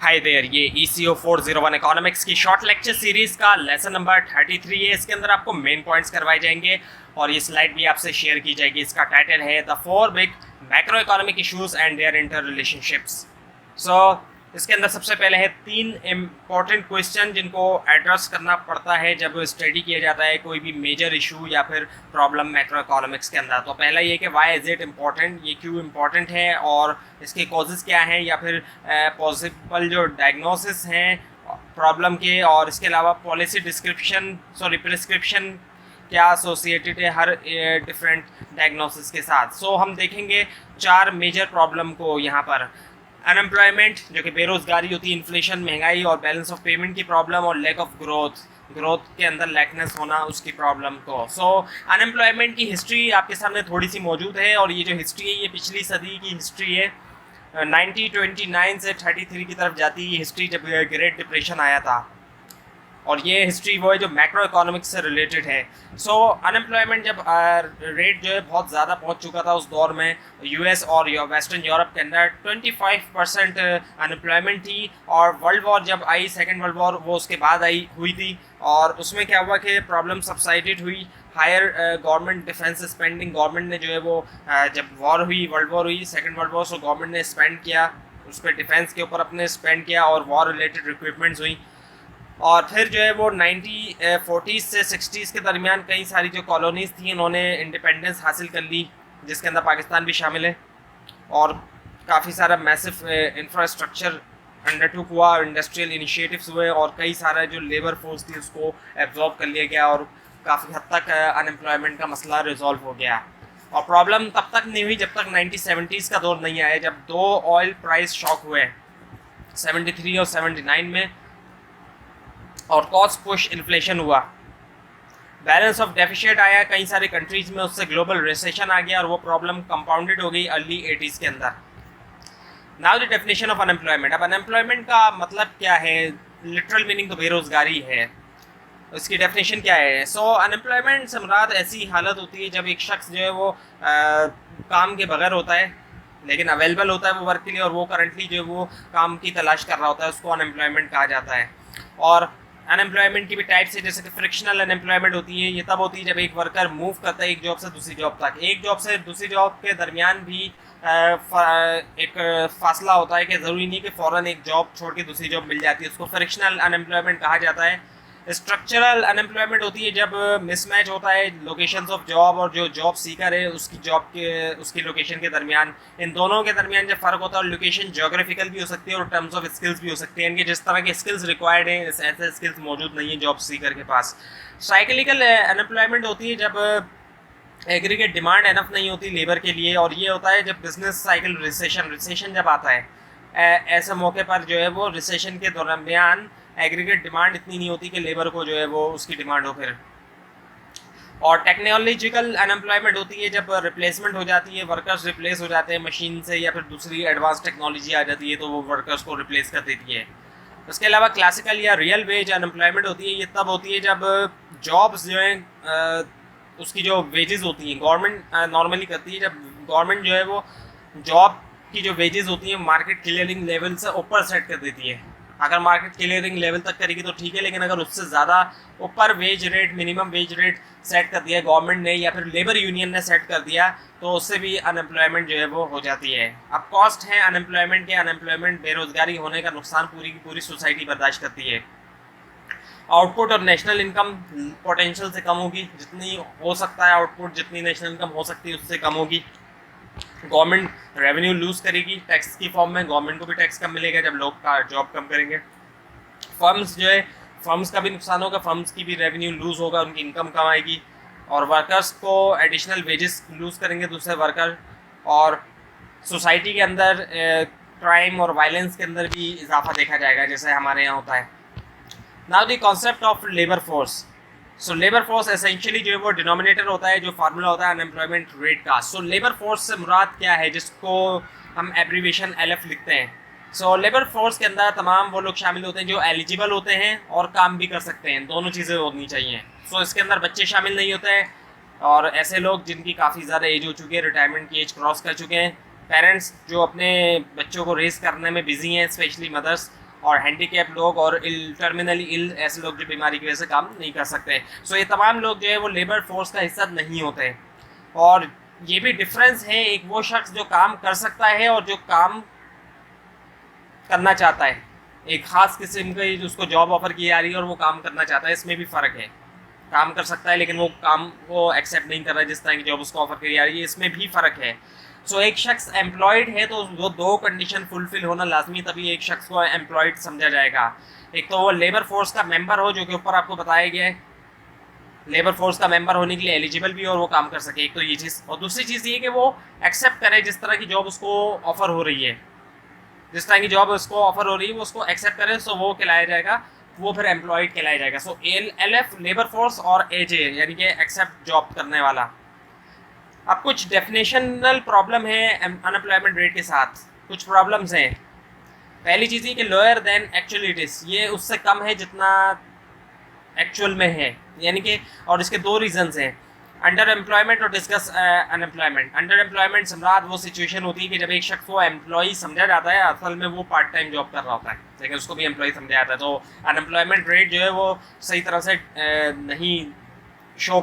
Hi there, ये ECO 401 economics की short lecture series का लेसन नंबर 33 है। इसके अंदर आपको मेन पॉइंट्स करवाए जाएंगे और ये स्लाइड भी आपसे शेयर की जाएगी। इसका टाइटल है the 4 big macroeconomic issues and their interrelationships. So इसके अंदर सबसे पहले है 3 इम्पॉर्टेंट क्वेश्चन जिनको एड्रेस करना पड़ता है जब स्टडी किया जाता है कोई भी मेजर इशू या फिर प्रॉब्लम मैक्रो इकोनॉमिक्स के अंदर। तो पहला ये कि वाई इज़ इट इम्पॉर्टेंट, ये क्यों इम्पॉर्टेंट है और इसके कॉजेज़ क्या हैं या फिर पॉसिबल जो डायग्नोसिस हैं प्रॉब्लम के, और इसके अलावा पॉलिसी प्रिस्क्रिप्शन क्या एसोसिएटेड है हर डिफरेंट डायग्नोसिस के साथ। सो हम देखेंगे 4 मेजर प्रॉब्लम को यहाँ पर। अनएम्प्लॉयमेंट जो कि बेरोजगारी होती है, इन्फ्लेशन, महंगाई और बैलेंस ऑफ पेमेंट की प्रॉब्लम, और लैक ऑफ ग्रोथ के अंदर लैकनेस होना उसकी प्रॉब्लम को। सो अनएम्प्लॉयमेंट की हिस्ट्री आपके सामने थोड़ी सी मौजूद है और ये जो हिस्ट्री है ये पिछली सदी की हिस्ट्री है। 1929 से 33 की तरफ जाती है हिस्ट्री जब ग्रेट डिप्रेशन आया था, और ये हिस्ट्री वो है जो मैक्रो इकोनॉमिक्स से रिलेटेड है। सो अनएम्प्लॉयमेंट जब रेट जो है बहुत ज़्यादा पहुंच चुका था उस दौर में, यूएस और वेस्टर्न यूरोप के अंदर 25% अनएम्प्लॉयमेंट थी। और वर्ल्ड वॉर जब आई, सेकेंड वर्ल्ड वॉर, वो उसके बाद हुई थी, और उसमें क्या हुआ कि प्रॉब्लम सबसाइडेड हुई। Higher government defence spending, government ने जो है वो जब वॉर हुई, वर्ल्ड वॉर हुई, second world war, so government ने स्पेंड किया उस पर, डिफेंस के ऊपर अपने स्पेंड किया और वॉर रिलेटेड रिक्रूटमेंट्स हुई। और फिर जो है वो 1940s से 60s के दरमियान कई सारी जो कॉलोनीज़ थी उन्होंने इंडिपेंडेंस हासिल कर ली, जिसके अंदर पाकिस्तान भी शामिल है, और काफ़ी सारा मैसिव इंफ्रास्ट्रक्चर अंडरटुक हुआ, इंडस्ट्रियल इनिशिएटिव्स हुए, और कई सारा जो लेबर फोर्स थी उसको एब्जॉर्ब कर लिया गया, और काफ़ी हद तक अनएम्प्लॉयमेंट का मसला रिजॉल्व हो गया। और प्रॉब्लम तब तक नहीं हुई जब तक 1970s का दौर नहीं आया, जब 2 ऑयल प्राइस शॉक हुए 73 और 79 में, और कॉस्ट पुश इन्फ्लेशन हुआ, बैलेंस ऑफ डेफिसिट आया कई सारे कंट्रीज में, उससे ग्लोबल रिसेशन आ गया और वो प्रॉब्लम कंपाउंडेड हो गई अर्ली 80s के अंदर। Now the definition of unemployment. अब अनएम्प्लॉयमेंट का मतलब क्या है? लिटरल मीनिंग तो बेरोजगारी है। उसकी डेफिनेशन क्या है? सो अनएम्प्लॉयमेंट से मुराद ऐसी हालत होती है जब एक शख्स जो है वो काम के बगैर होता है लेकिन अवेलेबल होता है वो वर्क के लिए, और वो करंटली जो वो काम की तलाश कर रहा होता है, उसको अनएम्प्लॉयमेंट कहा जाता है। और अनएम्प्लॉयमेंट की भी टाइप्स है, जैसे कि फ्रिक्शनल अनएम्प्लॉयमेंट होती है। ये तब होती है जब एक वर्कर मूव करता है एक जॉब से दूसरी जॉब तक। एक जॉब से दूसरी जॉब के दरमियान भी एक फासला होता है कि ज़रूरी नहीं कि फ़ौरन एक जॉब छोड़ के दूसरी जॉब मिल जाती है, उसको फ्रिक्शनल अनएम्प्लॉयमेंट कहा जाता है। स्ट्रक्चरल अनएम्प्लॉयमेंट होती है जब मिसमैच होता है लोकेशंस ऑफ जॉब और जो जॉब सीकर है उसकी लोकेशन के दरमियान। इन दोनों के दरमियान जब फ़र्क होता है, और लोकेशन जोग्राफिकल भी हो सकती है और टर्म्स ऑफ स्किल्स भी हो सकती है। इनके जिस तरह के स्किल्स रिक्वायर्ड हैं ऐसे स्किल्स मौजूद नहीं है जॉब सीकर के पास। साइक्लिकल अनएम्प्लॉयमेंट होती है जब एग्रीगेट डिमांड एनफ नहीं होती लेबर के लिए, और ये होता है जब बिजनेस साइकिल रिसेशन जब आता है, ऐसे मौके पर जो है वो रिसेशन के दरमियान एग्रीगेट डिमांड इतनी नहीं होती कि लेबर को जो है वो उसकी डिमांड हो फिर। और टेक्नोलॉजिकल अनएम्प्लॉयमेंट होती है जब रिप्लेसमेंट हो जाती है, वर्कर्स रिप्लेस हो जाते हैं मशीन से या फिर दूसरी एडवांस टेक्नोलॉजी आ जाती है तो वो वर्कर्स को रिप्लेस कर देती है। उसके अलावा क्लासिकल या रियल वेज अनएम्प्लॉयमेंट होती है। ये तब होती है जब जॉब्स जो हैं उसकी जो वेजेस होती हैं गवर्नमेंट नॉर्मली करती है, जब गवर्नमेंट जो है वो जॉब की जो वेजेस होती हैं मार्केट क्लियरिंग लेवल से ऊपर सेट कर देती है। अगर मार्केट क्लियरिंग लेवल तक करेगी तो ठीक है, लेकिन अगर उससे ज़्यादा ऊपर wage rate, minimum wage rate set कर दिया गवर्नमेंट ने या फिर लेबर यूनियन ने सेट कर दिया तो उससे भी अनएम्प्लॉयमेंट जो है वो हो जाती है। अब कॉस्ट है अनएम्प्लॉयमेंट के, अनएम्प्लॉयमेंट बेरोजगारी होने का नुकसान पूरी की पूरी सोसाइटी बर्दाश्त करती है। आउटपुट और नेशनल इनकम पोटेंशियल से कम होगी, जितनी हो सकता है आउटपुट, जितनी नेशनल इनकम हो सकती है उससे कम होगी। गवर्नमेंट रेवेन्यू लूज़ करेगी टैक्स की फॉर्म में, गवर्नमेंट को भी टैक्स कम मिलेगा जब लोग का जॉब कम करेंगे। फर्म्स जो है, फर्म्स का भी नुकसान होगा, फर्म्स की भी रेवेन्यू लूज़ होगा, उनकी इनकम कम आएगी, और वर्कर्स को एडिशनल वेजेस लूज़ करेंगे दूसरे वर्कर, और सोसाइटी के अंदर क्राइम और वायलेंस के अंदर भी इजाफा देखा जाएगा जैसे हमारे यहाँ होता है। Now the concept of labour force. So labour force essentially जो है वो डिनोमिनेटर होता है, जो फार्मूला होता है अनएम्प्लॉयमेंट रेट का। सो लेबर फोर्स से मुराद क्या है, जिसको हम एब्रीविएशन LF लिखते हैं। सो लेबर फोर्स के अंदर तमाम वो लोग शामिल होते हैं जो एलिजिबल होते हैं और काम भी कर सकते हैं, दोनों चीज़ें होनी चाहिए। सो इसके अंदर बच्चे शामिल नहीं होते हैं, और ऐसे लोग जिनकी काफ़ी ज़्यादा एज हो चुकी है, रिटायरमेंट की एज क्रॉस कर चुके हैं, पेरेंट्स जो अपने बच्चों को रेस करने में बिजी हैं, स्पेशली मदर्स, और हैंडीकैप लोग और टर्मिनली इल ऐसे लोग जो बीमारी की वजह से काम नहीं कर सकते। सो ये तमाम लोग जो है वो लेबर फोर्स का हिस्सा नहीं होते। और ये भी डिफरेंस है, एक वो शख्स जो काम कर सकता है और जो काम करना चाहता है, एक ख़ास किस्म की जो उसको जॉब ऑफर की जा रही है और वो काम करना चाहता है, इसमें भी फ़र्क है। काम कर सकता है लेकिन वो काम वो एक्सेप्ट नहीं कर रहा है जिस तरह की जॉब उसको ऑफर की जा रही है, इसमें भी फ़र्क है। सो एक शख्स एम्प्लॉयड है तो वो दो कंडीशन फुलफिल होना लाजमी, तभी एक शख्स को एम्प्लॉयड समझा जाएगा। एक तो वो लेबर फोर्स का मेंबर हो, जो कि ऊपर आपको बताया गया है, लेबर फोर्स का मेंबर होने के लिए एलिजिबल भी हो और वो काम कर सके, एक तो ये चीज़। और दूसरी चीज़ ये कि वो एक्सेप्ट करे जिस तरह की जॉब उसको ऑफर हो रही है, जिस तरह की जॉब उसको ऑफर हो रही है वो उसको एक्सेप्ट करे, सो वो कहलाया जाएगा, वो फिर एम्प्लॉयड कहलाया जाएगा। सो LF लेबर फोर्स और AJ यानी कि एक्सेप्ट जॉब करने वाला। अब कुछ डेफिनेशनल प्रॉब्लम है अनएम्प्लॉयमेंट रेट के साथ, कुछ प्रॉब्लम्स हैं। पहली चीज़ ये कि lower than actual it is, ये उससे कम है जितना एक्चुअल में है, यानी कि, और इसके दो रीजंस हैं, अंडर एम्प्लॉयमेंट और डिस्कस अनएम्प्लॉयमेंट। अंडर एम्प्लॉयमेंट सम्राट वो सिचुएशन होती है कि जब एक शख्स को एम्प्लॉय समझा जाता है, असल में वो पार्ट टाइम जॉब कर रहा होता है लेकिन उसको भी एम्प्लॉय समझा जाता है, तो अनएम्प्लॉयमेंट रेट जो है वो सही तरह से नहीं शो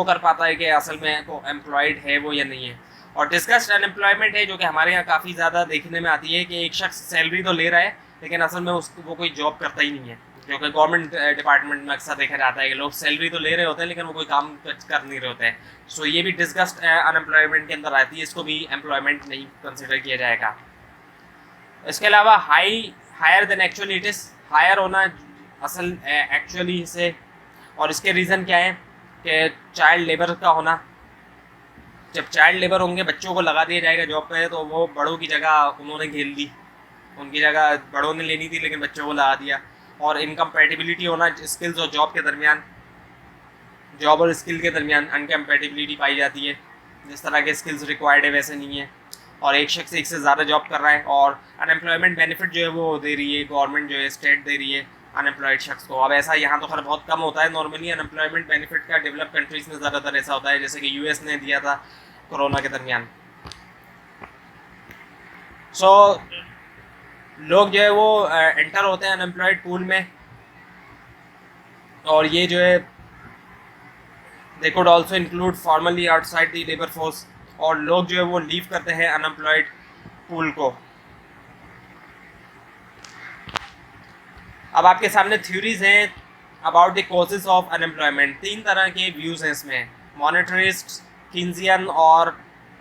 कर पाता है कि असल में वो एम्प्लॉयड है वो या नहीं है। और डिस्कस्ड अनएम्प्लॉयमेंट है जो कि हमारे यहाँ काफ़ी ज़्यादा देखने में आती है कि एक शख्स सैलरी तो ले रहा है लेकिन असल में उसको वो कोई जॉब करता ही नहीं है, जो कि गवर्नमेंट डिपार्टमेंट में अक्सर देखा जाता है कि लोग सैलरी तो ले रहे होते हैं लेकिन वो कोई काम कर नहीं रहे होते हैं। सो ये भी डिस्कस्ड अनएम्प्लॉयमेंट के अंदर आती है, इसको भी एम्प्लॉयमेंट नहीं कंसिडर किया जाएगा। इसके अलावा higher than actually it is, higher होना असल एक्चुअली से, और इसके रीज़न क्या है कि चाइल्ड लेबर का होना। जब चाइल्ड लेबर होंगे, बच्चों को लगा दिया जाएगा जॉब पे, तो वो बड़ों की जगह उन्होंने घेर ली, उनकी जगह बड़ों ने लेनी थी लेकिन बच्चों को लगा दिया। और इनकम्पैटिबिलिटी होना स्किल्स और जॉब के दरमियान, जॉब और स्किल के दरमियान अनकम्पैटिबिलिटी पाई जाती है, जिस तरह के स्किल्स रिक्वायर्ड है वैसे नहीं है, और एक शख्स एक से ज़्यादा जॉब कर रहा है। और अनएम्प्लॉयमेंट बेनिफिट जो है वो दे रही है गवर्नमेंट, जो है स्टेट दे रही है अनएम्प्लॉयड शख्स को। अब ऐसा यहाँ तो खैर बहुत कम होता है, नॉर्मली अनएम्प्लॉयमेंट बेनिफिट का डेवलप कंट्रीज़ में ज़्यादातर ऐसा होता है, जैसे कि US ने दिया था कोरोना के दरमियान। सो लोग जो है वो एंटर होते हैं अनएम्प्लॉयड पूल में, और ये जो है they could also include formally outside the labour force, और लोग जो है वो लीव करते हैं अनएम्प्लॉयड पूल को। अब आपके सामने थ्योरीज हैं about the causes of unemployment. तीन तरह के व्यूज़ हैं इसमें, मॉनेटरिस्ट, कीन्सियन और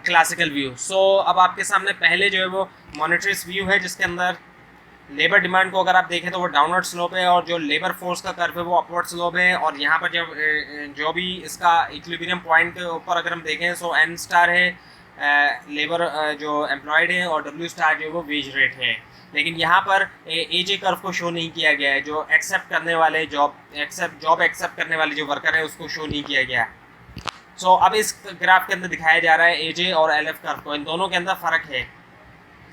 क्लासिकल व्यू। सो अब आपके सामने पहले जो है वो मॉनेटरिस्ट व्यू है, जिसके अंदर लेबर डिमांड को अगर आप देखें तो वो डाउनवर्ड स्लोप है, और जो लेबर फोर्स का कर्व है वो अपवर्ड स्लोप है। और यहाँ पर जब जो भी इसका इक्विलिब्रियम पॉइंट के ऊपर अगर हम देखें, सो N स्टार है लेबर जो एम्प्लॉयड है, और W स्टार जो है वो वेज रेट है। लेकिन यहाँ पर AJ कर्व को शो नहीं किया गया है, जो एक्सेप्ट करने वाले जॉब एक्सेप्ट करने वाले जो वर्कर है उसको शो नहीं किया गया है। सो अब इस ग्राफ के अंदर दिखाया जा रहा है AJ और LF कर्व को, इन दोनों के अंदर फ़र्क है।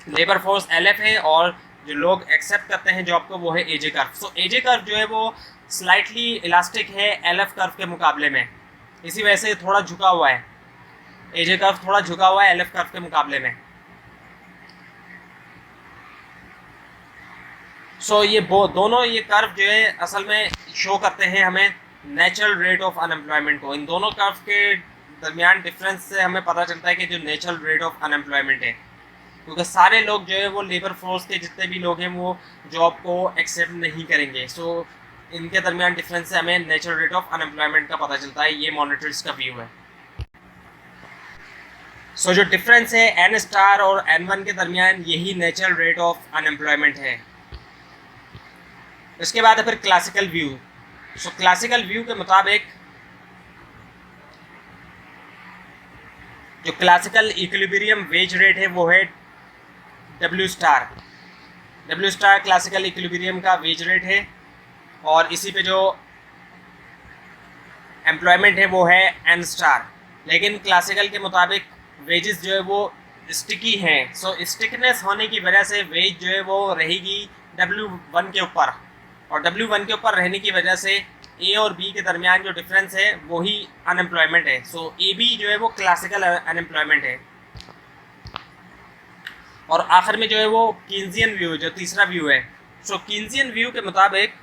लेबर फोर्स LF है और जो लोग एक्सेप्ट करते हैं जॉब को वो है AJ कर्व। सो AJ कर्व जो है वो स्लाइटली इलास्टिक है LF कर्व के मुकाबले में, इसी वजह से थोड़ा झुका हुआ है, AJ कर्व थोड़ा झुका हुआ है LF कर्व के मुकाबले में। सो ये दोनों ये कर्व जो है असल में शो करते हैं हमें नेचुरल रेट ऑफ अनएम्प्लॉयमेंट को। इन दोनों कर्व के दरमियान डिफरेंस से हमें पता चलता है कि जो नेचुरल रेट ऑफ अनएम्प्लॉयमेंट है, क्योंकि सारे लोग जो है वो लेबर फोर्स के जितने भी लोग हैं वो जॉब को एक्सेप्ट नहीं करेंगे। सो इनके दरमियान डिफरेंस से हमें नेचुरल रेट ऑफ अनएम्प्लॉयमेंट का पता चलता है, ये मॉनिटर्स का व्यू है। सो जो डिफरेंस है N स्टार और N1 के दरमियान, यही नेचुरल रेट ऑफ अनएम्प्लॉयमेंट है। इसके बाद है फिर क्लासिकल व्यू। सो क्लासिकल व्यू के मुताबिक जो क्लासिकल इक्विलिब्रियम वेज रेट है वो है W star. W star classical equilibrium का वेज रेट है, और इसी पे जो एम्प्लॉयमेंट है वो है N स्टार। लेकिन क्लासिकल के मुताबिक वेजेस जो है वो स्टिकी हैं। सो स्टिकनेस होने की वजह से वेज जो है वो रहेगी W1 के ऊपर, और W1 के ऊपर रहने की वजह से A और B के दरमियान जो डिफरेंस है वही अनएम्प्लॉयमेंट है। सो AB जो है वो क्लासिकल अनएम्प्लॉयमेंट है। और आखिर में जो है वो कीन्सियन व्यू, जो तीसरा व्यू है, सो कीन्सियन व्यू के मुताबिक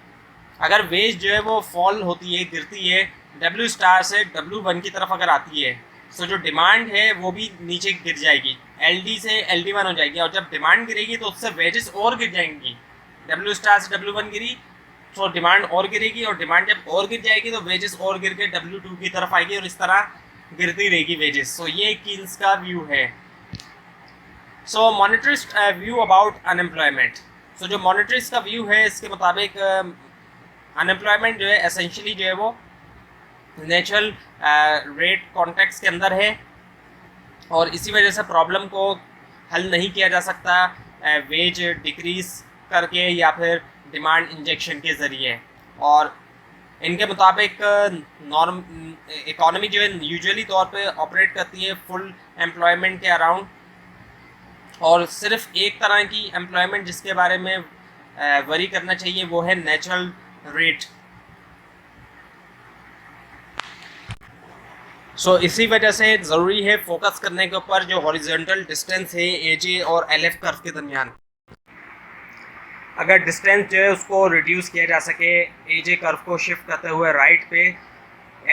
अगर वेज जो है वो फॉल होती है, गिरती है डब्ल्यू स्टार से W1 की तरफ अगर आती है, सो जो डिमांड है वो भी नीचे गिर जाएगी, LD से LD1 हो जाएगी, और जब डिमांड गिरेगी तो उससे वेजेस और गिर जाएंगी। W स्टार से W1 गिरी तो डिमांड और गिरेगी, और डिमांड जब और गिर जाएगी तो वेजेस और गिर के W2 की तरफ आएगी, और इस तरह गिरती रहेगी वेजेस। सो ये कीन्स का व्यू है। सो मॉनिटरिस्ट व्यू अबाउट अनएम्प्लॉयमेंट। सो जो मॉनिटरिस्ट का व्यू है इसके मुताबिक अनएम्प्लॉयमेंट जो है एसेंशियली जो है वो नेचुरल रेट कॉन्टेक्स्ट के अंदर है, और इसी वजह से प्रॉब्लम को हल नहीं किया जा सकता वेज डिक्रीज करके या फिर डिमांड इंजेक्शन के ज़रिए। और इनके मुताबिक नॉर्म इकॉनमी जो है यूजुअली तौर पे ऑपरेट करती है फुल एम्प्लॉयमेंट के अराउंड, और सिर्फ एक तरह की एम्प्लॉयमेंट जिसके बारे में वरी करना चाहिए वो है नेचुरल रेट। सो इसी वजह से ज़रूरी है फोकस करने के ऊपर जो हॉरिजॉन्टल डिस्टेंस है AJ और LF कर्व के दरमियान। अगर डिस्टेंस जो है उसको रिड्यूस किया जा सके AJ कर्व को शिफ्ट करते हुए राइट पे,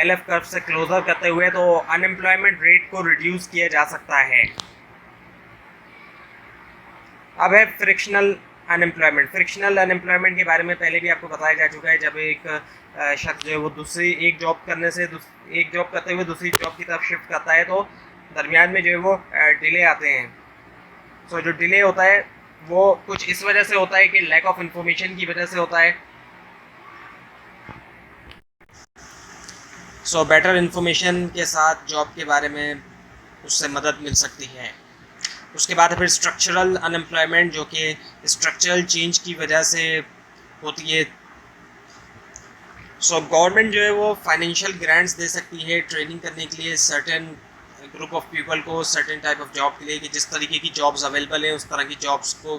LF कर्व से क्लोजर करते हुए, तो अनएम्प्लॉयमेंट रेट को रिड्यूस किया जा सकता है। अब है फ्रिक्शनल अनएम्प्लॉयमेंट। फ्रिक्शनल अनएम्प्लॉयमेंट के बारे में पहले भी आपको बताया जा चुका है। जब एक शख्स जो है वो दूसरी एक जॉब करते हुए दूसरी जॉब की तरफ शिफ्ट करता है तो दरमियान में जो है वो डिले आते हैं। सो जो डिले होता है वो कुछ इस वजह से होता है कि लैक ऑफ इंफॉर्मेशन की वजह से होता है। सो बेटर इंफॉर्मेशन के साथ जॉब के बारे में उससे मदद मिल सकती है। उसके बाद फिर स्ट्रक्चरल अनएम्प्लॉयमेंट जो कि स्ट्रक्चरल चेंज की वजह से होती है। सो गवर्नमेंट जो है वो फाइनेंशियल ग्रांट्स दे सकती है ट्रेनिंग करने के लिए सर्टेन ग्रुप ऑफ पीपल को सर्टेन टाइप ऑफ जॉब के लिए, कि जिस तरीके की जॉब्स अवेलेबल है उस तरह की जॉब्स को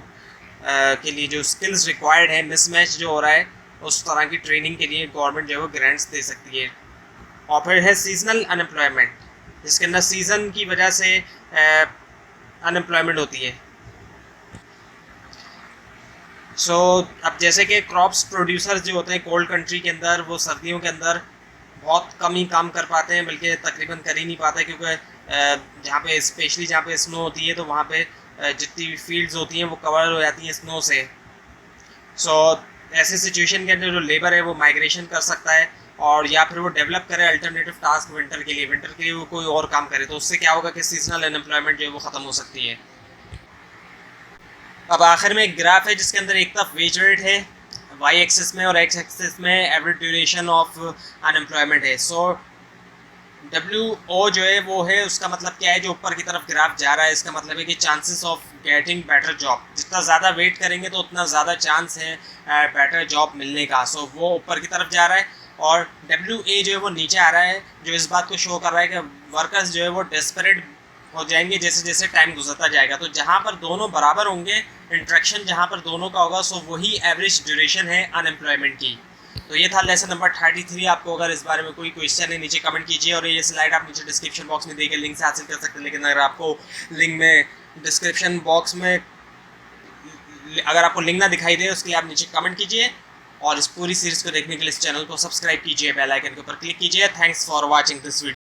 के लिए जो स्किल्स रिक्वायर्ड है, मिसमैच जो हो रहा है उस तरह की ट्रेनिंग के लिए गवर्नमेंट जो है वो ग्रांट्स दे सकती है। और फिर है सीजनल अनएम्प्लॉयमेंट जिसके अंदर सीज़न की वजह से अनएम्प्लॉयमेंट होती है। सो अब जैसे कि क्रॉप्स प्रोड्यूसर्स जो होते हैं कोल्ड कंट्री के अंदर, वो सर्दियों के अंदर बहुत कम ही काम कर पाते हैं, बल्कि तकरीबन कर ही नहीं पाते, क्योंकि जहाँ पे स्पेशली जहाँ पे स्नो होती है तो वहाँ पे जितनी भी फील्ड्स होती हैं वो कवर हो जाती हैं स्नो से। सो ऐसे सिचुएशन के अंदर जो लेबर है वो माइग्रेशन कर सकता है, और या फिर वो डेवलप करे अल्टरनेटिव टास्क विंटर के लिए वो कोई और काम करे, तो उससे क्या होगा कि सीजनल अनएम्प्लॉयमेंट जो है वो ख़त्म हो सकती है। अब आखिर में एक ग्राफ है जिसके अंदर एक तरफ वेज रेट है Y एक्सिस में और X एक्सिस में एवरेज ड्यूरेशन ऑफ अनएम्प्लॉयमेंट है। सो WO जो है वो है, उसका मतलब क्या है, जो ऊपर की तरफ ग्राफ जा रहा है इसका मतलब है कि chances of getting better job, जितना ज़्यादा वेट करेंगे तो उतना ज़्यादा चांस है बेटर जॉब मिलने का। सो वो ऊपर की तरफ जा रहा है, और WA जो है वो नीचे आ रहा है, जो इस बात को शो कर रहा है कि वर्कर्स जो है वो डेस्परेट हो जाएंगे जैसे जैसे टाइम गुजरता जाएगा। तो जहाँ पर दोनों बराबर होंगे, इंट्रैक्शन जहाँ पर दोनों का होगा, सो वही एवरेज ड्यूरेशन है अनएम्प्लॉयमेंट की। तो ये था लेसन नंबर 33। आपको अगर इस बारे में कोई क्वेश्चन है नीचे कमेंट कीजिए, और ये स्लाइड आप नीचे डिस्क्रिप्शन बॉक्स में देकर लिंक से हासिल कर सकते हैं। लेकिन अगर आपको लिंक में डिस्क्रिप्शन बॉक्स में अगर आपको लिंक ना दिखाई दे, उसके लिए आप नीचे कमेंट कीजिए, और इस पूरी सीरीज़ को देखने के लिए इस चैनल को सब्सक्राइब कीजिए, बेल आइकन के ऊपर क्लिक कीजिए। Thanks for watching this video.